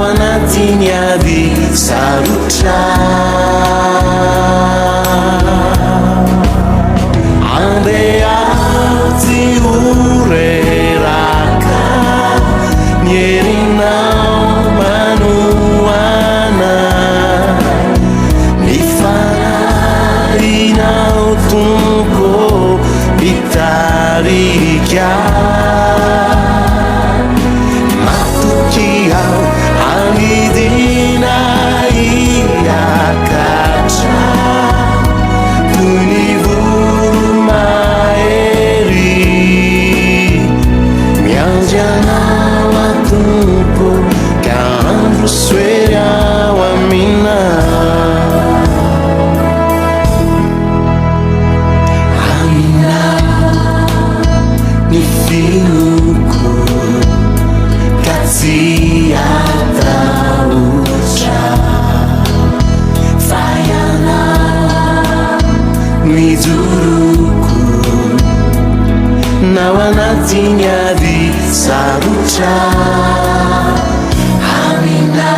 anatiny avy sarotra andeha tsy horeraka ny herinao manoana ny fanahinao tompo mitarika matoky aho anidina iakatra toy ny voromahery miandry anao atompo ka andro soery ao amina amina ny finoko ka tsy atahotra faiana mijoroko nao anatiny avy sarotra amina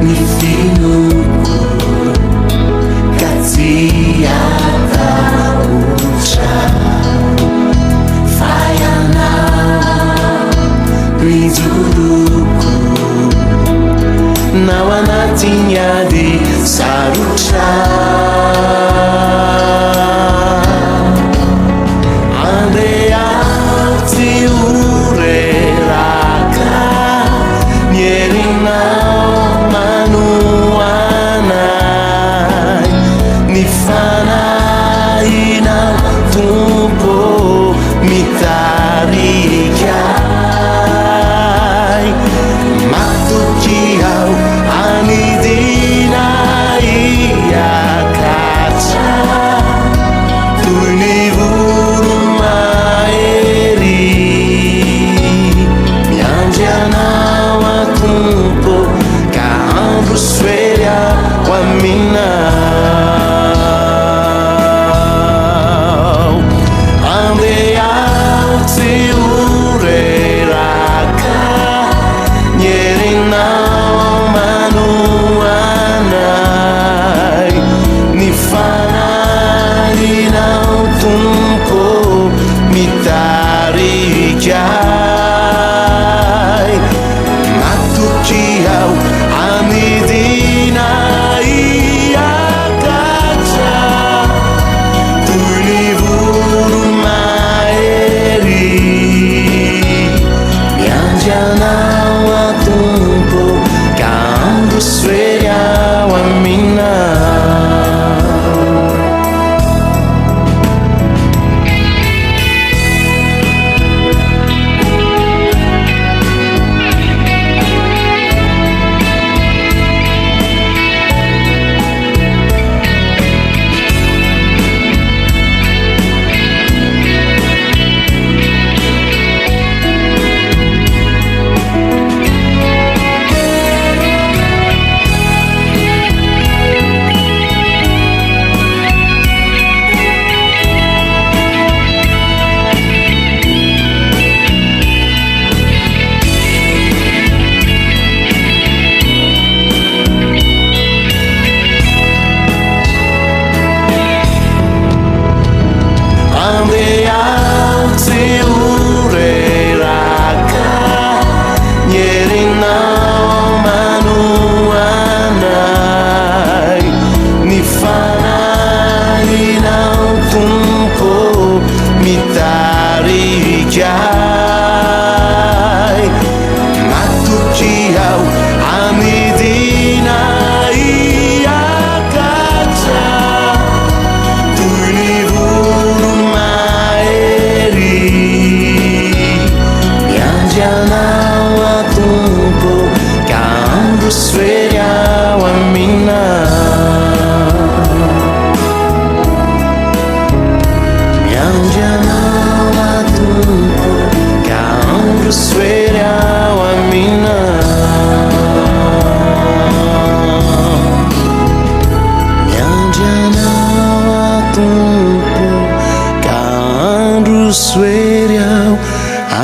ny finoko ka tsy atahotra faiana mijoroko nao anatiny avy sarotra andeha tsy horeraka ny herinao manoanay ny fanahinao tompo mitarikay matoky aho anidina iakatra toy ny voromahery miandry anao atompo ka andro soery ao aminao andeha tsy horeraka ny herinao manoanay ny fanahinao tompo mitarikay matoky aho anidina iakatra toy ny voromahery miandry anao atompo ka andro soery ao aminao andeha tsy horeraka ny herinao manoanay ny fanahinao tompo mitarikay matoky aho anidina iakatra toy ny voromahery miandry anao atompo ka andro soery ao aminao miandry anao atompo ka andro soery ao aminao miandry anao atompo ka andro soery ao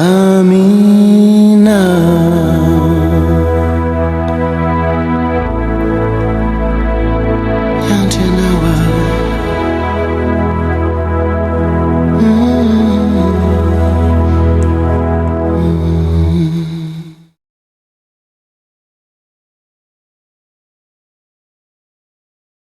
aminao tonight.